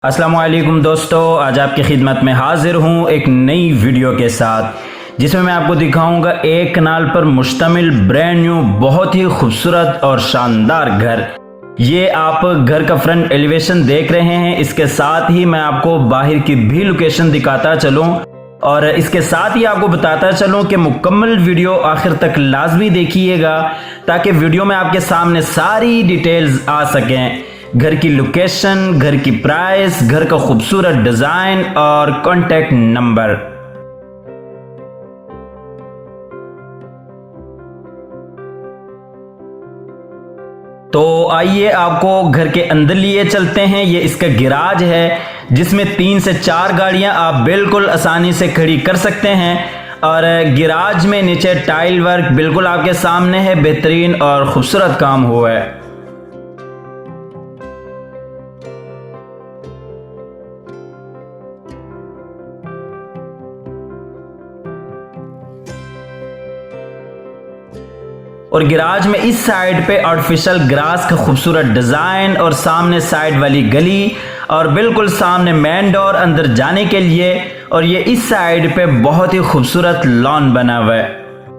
अस्सलाम वालेकुम दोस्तों, आज आपकी खिदमत में हाजिर हूँ एक नई वीडियो के साथ जिसमें मैं आपको दिखाऊंगा एक कनाल पर मुश्तमिल ब्रांड न्यू बहुत ही खूबसूरत और शानदार घर। ये आप घर का फ्रंट एलिवेशन देख रहे हैं। इसके साथ ही मैं आपको बाहर की भी लोकेशन दिखाता चलूँ और इसके साथ ही आपको बताता चलूँ कि मुकम्मल वीडियो आखिर तक लाजमी देखिएगा ताकि वीडियो में आपके सामने सारी डिटेल्स आ सकें। घर की लोकेशन, घर की प्राइस, घर का खूबसूरत डिजाइन और कॉन्टैक्ट नंबर। तो आइए आपको घर के अंदर लिए चलते हैं। ये इसका गिराज है जिसमें 3 से 4 गाड़ियां आप बिल्कुल आसानी से खड़ी कर सकते हैं और गिराज में नीचे टाइल वर्क बिल्कुल आपके सामने है, बेहतरीन और खूबसूरत काम हुआ है। और गिराज में इस साइड पे आर्टिफिशियल ग्रास का खूबसूरत डिजाइन और सामने साइड वाली गली और बिल्कुल सामने मेन डोर अंदर जाने के लिए, और ये इस साइड पे बहुत ही खूबसूरत लॉन बना हुआ है।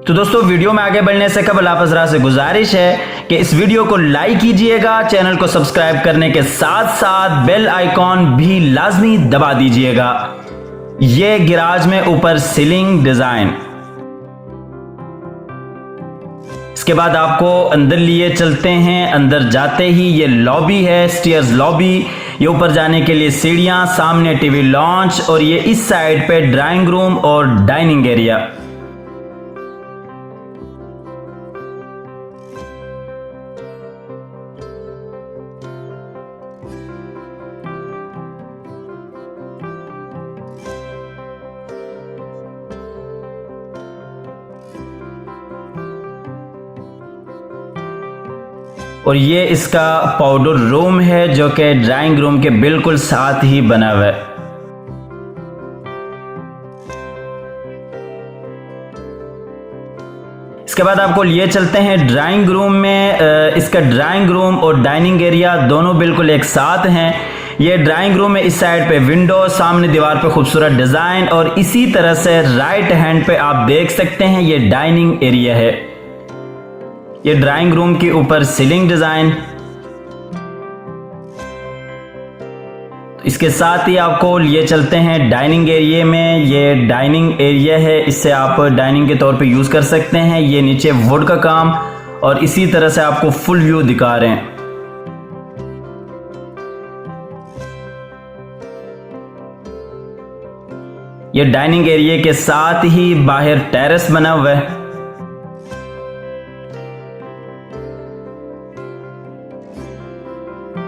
तो दोस्तों, वीडियो में आगे बढ़ने से कबल आप हज़रात से गुजारिश है कि इस वीडियो को लाइक कीजिएगा, चैनल को सब्सक्राइब करने के साथ साथ बेल आइकॉन भी लाजमी दबा दीजिएगा। ये गिराज में ऊपर सीलिंग डिजाइन। इसके बाद आपको अंदर लिए चलते हैं। अंदर जाते ही ये लॉबी है, स्टेयर्स लॉबी। ये ऊपर जाने के लिए सीढ़ियां, सामने टीवी लॉन्च और ये इस साइड पे ड्राइंग रूम और डाइनिंग एरिया। और ये इसका पाउडर रूम है जो कि ड्राइंग रूम के बिल्कुल साथ ही बना हुआ है। इसके बाद आपको लिए चलते हैं ड्राइंग रूम में। इसका ड्राइंग रूम और डाइनिंग एरिया दोनों बिल्कुल एक साथ हैं। ये ड्राइंग रूम में इस साइड पे विंडो, सामने दीवार पे खूबसूरत डिजाइन और इसी तरह से राइट हैंड पे आप देख सकते हैं ये डाइनिंग एरिया है। ये ड्राइंग रूम के ऊपर सीलिंग डिजाइन। इसके साथ ही आपको लिए चलते हैं डाइनिंग एरिया में। ये डाइनिंग एरिया है, इससे आप डाइनिंग के तौर पे यूज कर सकते हैं। ये नीचे वुड का काम और इसी तरह से आपको फुल व्यू दिखा रहे हैं। ये डाइनिंग एरिया के साथ ही बाहर टेरेस बना हुआ है।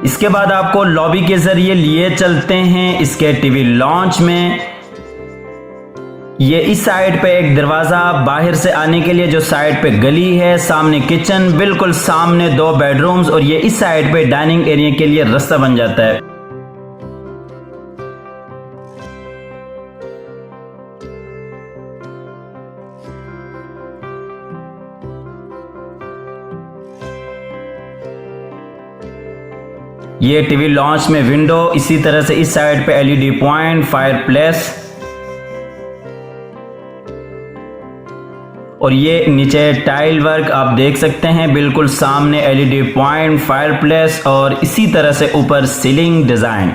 इसके बाद आपको लॉबी के जरिए लिए चलते हैं इसके टीवी लॉन्च में। ये इस साइड पे एक दरवाजा, बाहर से आने के लिए जो साइड पे गली है, सामने किचन, बिल्कुल सामने 2 बेडरूम्स और ये इस साइड पे डाइनिंग एरिया के लिए रास्ता बन जाता है। ये टीवी लॉन्च में विंडो, इसी तरह से इस साइड पे एलईडी पॉइंट, फायरप्लेस और ये नीचे टाइल वर्क आप देख सकते हैं। बिल्कुल सामने एलईडी पॉइंट, फायरप्लेस और इसी तरह से ऊपर सीलिंग डिजाइन।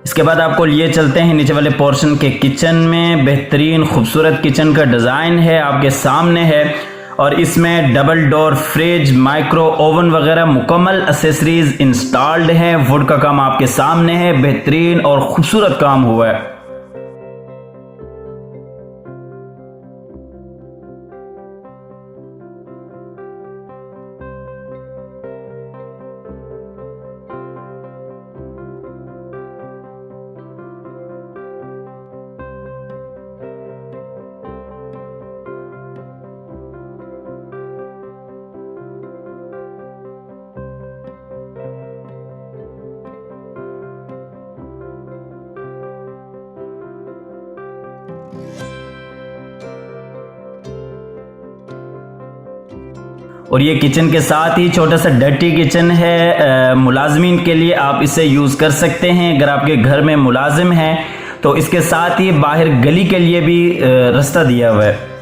इसके बाद आपको लिए चलते हैं नीचे वाले पोर्शन के किचन में। बेहतरीन खूबसूरत किचन का डिजाइन है, आपके सामने है और इसमें double door fridge, micro oven वगैरह मुकम्मल एक्सेसरीज इंस्टॉल्ड हैं। वुड का काम आपके सामने है, बेहतरीन और खूबसूरत काम हुआ है। और ये किचन के साथ ही छोटा सा डर्टी किचन है, मुलाजमीन के लिए आप इसे यूज़ कर सकते हैं। अगर आपके घर में मुलाजिम हैं तो इसके साथ ही बाहर गली के लिए भी रास्ता दिया हुआ है।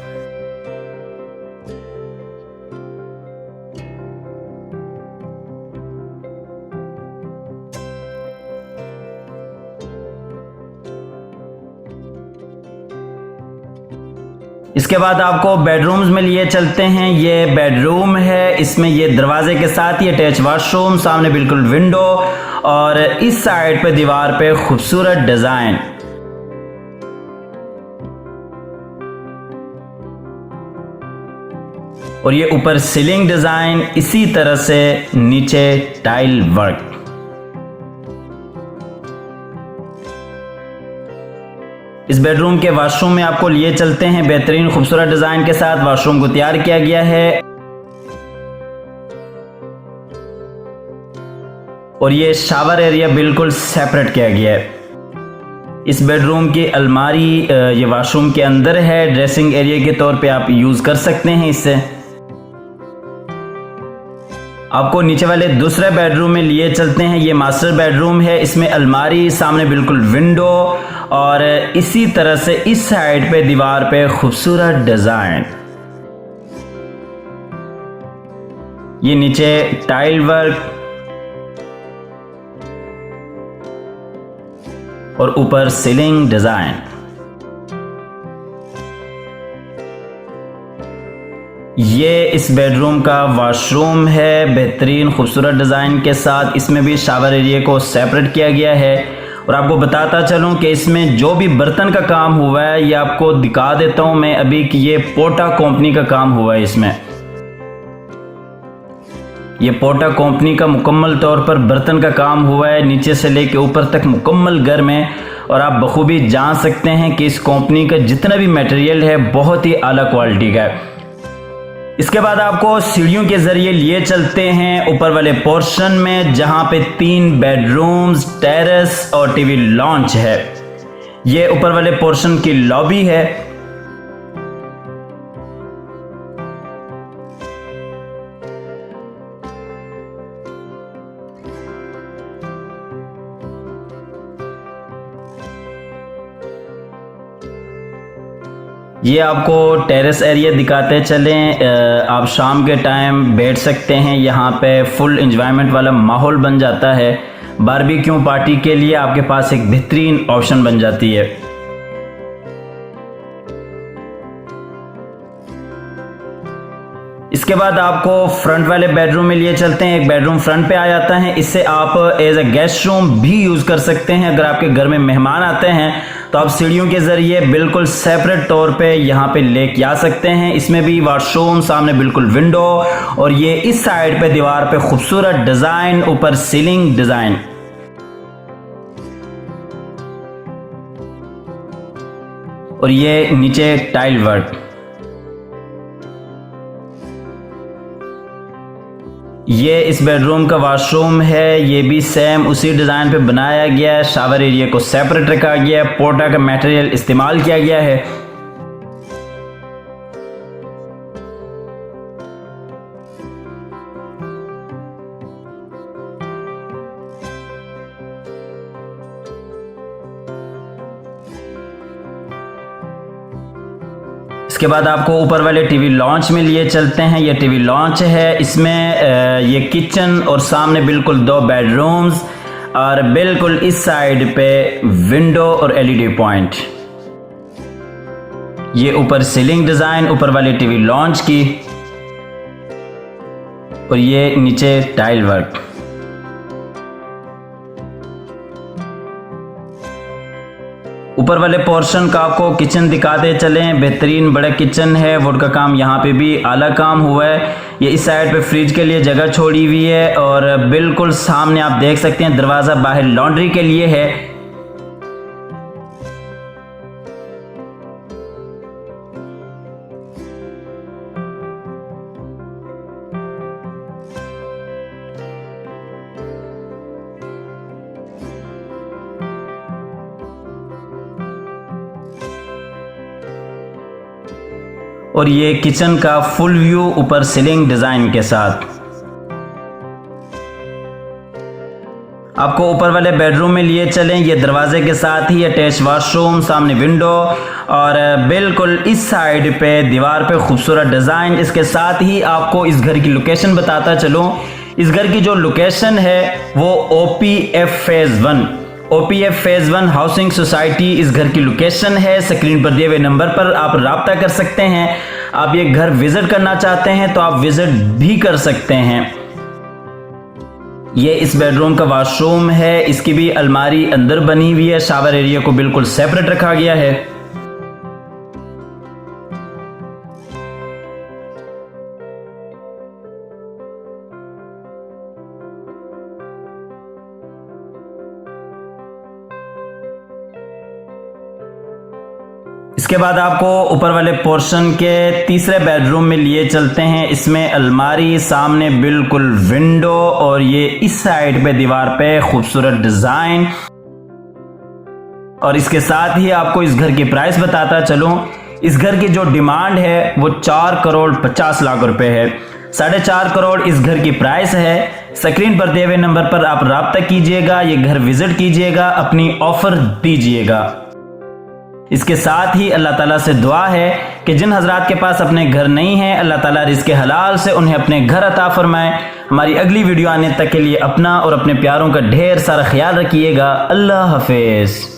इसके बाद आपको बेडरूम्स में लिए चलते हैं। ये बेडरूम है, इसमें ये दरवाजे के साथ ही अटैच वॉशरूम, सामने बिल्कुल विंडो और इस साइड पे दीवार पे खूबसूरत डिजाइन। और ये ऊपर सीलिंग डिजाइन, इसी तरह से नीचे टाइल वर्क। इस बेडरूम के वॉशरूम में आपको लिए चलते हैं। बेहतरीन खूबसूरत डिजाइन के साथ वॉशरूम को तैयार किया गया है। और ये शावर एरिया बिल्कुल सेपरेट किया गया है। इस बेडरूम की अलमारी ये वॉशरूम के अंदर है, ड्रेसिंग एरिया के तौर पे आप यूज कर सकते हैं इससे। आपको नीचे वाले दूसरे बेडरूम में लिए चलते हैं। ये मास्टर बेडरूम है, इसमें अलमारी, सामने बिल्कुल विंडो और इसी तरह से इस साइड पे दीवार पे खूबसूरत डिजाइन। ये नीचे टाइल वर्क और ऊपर सीलिंग डिजाइन। ये इस बेडरूम का वॉशरूम है, बेहतरीन खूबसूरत डिजाइन के साथ। इसमें भी शावर एरिया को सेपरेट किया गया है। और आपको बताता चलूं कि इसमें जो भी बर्तन का काम हुआ है ये आपको दिखा देता हूं मैं अभी कि ये पोटा कंपनी का काम हुआ है। इसमें ये पोटा कंपनी का मुकम्मल तौर पर बर्तन का काम हुआ है, नीचे से लेके ऊपर तक मुकम्मल घर में। और आप बखूबी जान सकते हैं कि इस कंपनी का जितना भी मटेरियल है बहुत ही आला क्वालिटी का है। इसके बाद आपको सीढ़ियों के जरिए लिए चलते हैं ऊपर वाले पोर्शन में, जहां पे 3 बेडरूम्स, टेरेस और टीवी लॉन्च है। ये ऊपर वाले पोर्शन की लॉबी है। ये आपको टेरेस एरिया दिखाते चलें। आप शाम के टाइम बैठ सकते हैं, यहाँ पे फुल एंजॉयमेंट वाला माहौल बन जाता है। बारबेक्यू पार्टी के लिए आपके पास एक बेहतरीन ऑप्शन बन जाती है। इसके बाद आपको फ्रंट वाले बेडरूम में लिए चलते हैं। एक बेडरूम फ्रंट पे आ जाता है, इससे आप एज अ गेस्ट रूम भी यूज कर सकते हैं। अगर आपके घर में मेहमान आते हैं तो आप सीढ़ियों के जरिए बिल्कुल सेपरेट तौर पे यहाँ पे लेके आ सकते हैं। इसमें भी वॉशरूम, सामने बिल्कुल विंडो और ये इस साइड पे दीवार पे खूबसूरत डिजाइन, ऊपर सीलिंग डिजाइन। और ये नीचे टाइल वर्क। ये इस बेडरूम का वॉशरूम है, ये भी सेम उसी डिज़ाइन पे बनाया गया है। शावर एरिया को सेपरेट रखा गया है, पोटा का मटेरियल इस्तेमाल किया गया है। इसके बाद आपको ऊपर वाले टीवी लॉन्च में लिए चलते हैं। ये टीवी लॉन्च है, इसमें ये किचन और सामने बिल्कुल 2 बेडरूम्स और बिल्कुल इस साइड पे विंडो और एलईडी पॉइंट। ये ऊपर सीलिंग डिजाइन ऊपर वाले टीवी लॉन्च की और ये नीचे टाइल वर्क। ऊपर वाले पोर्शन का आपको किचन दिखाते चलें। बेहतरीन बड़ा किचन है, वुड का काम यहाँ पे भी आला काम हुआ है। ये इस साइड पे फ्रिज के लिए जगह छोड़ी हुई है और बिल्कुल सामने आप देख सकते हैं दरवाज़ा बाहर लॉन्ड्री के लिए है। और ये किचन का फुल व्यू ऊपर सीलिंग डिज़ाइन के साथ। आपको ऊपर वाले बेडरूम में लिए चलें। ये दरवाजे के साथ ही अटैच वॉशरूम, सामने विंडो और बिल्कुल इस साइड पे दीवार पे खूबसूरत डिज़ाइन। इसके साथ ही आपको इस घर की लोकेशन बताता चलूँ। इस घर की जो लोकेशन है वो OPF phase 1 OPF phase 1 housing society इस घर की लोकेशन है। स्क्रीन पर दिए हुए नंबर पर आप रब्ता कर सकते हैं। आप ये घर विजिट करना चाहते हैं तो आप विजिट भी कर सकते हैं। ये इस बेडरूम का वॉशरूम है। इसकी भी अलमारी अंदर बनी हुई है। शावर एरिया को बिल्कुल सेपरेट रखा गया है। इसके बाद आपको ऊपर वाले पोर्शन के तीसरे बेडरूम में लिए चलते हैं। इसमें अलमारी, सामने बिल्कुल विंडो और ये इस साइड पे दीवार पे खूबसूरत डिजाइन। और इसके साथ ही आपको इस घर की प्राइस बताता चलूं। इस घर की जो डिमांड है वो 4 करोड़ 50 लाख रुपए है। 4.5 करोड़ इस घर की प्राइस है। स्क्रीन पर दिए हुए नंबर पर आप राब्ता कीजिएगा, ये घर विजिट कीजिएगा, अपनी ऑफर दीजिएगा। इसके साथ ही अल्लाह ताला से दुआ है कि जिन हजरात के पास अपने घर नहीं है, अल्लाह ताला रिज़्क़े हलाल से उन्हें अपने घर अता फरमाए। हमारी अगली वीडियो आने तक के लिए अपना और अपने प्यारों का ढेर सारा ख्याल रखिएगा। अल्लाह हाफिज़।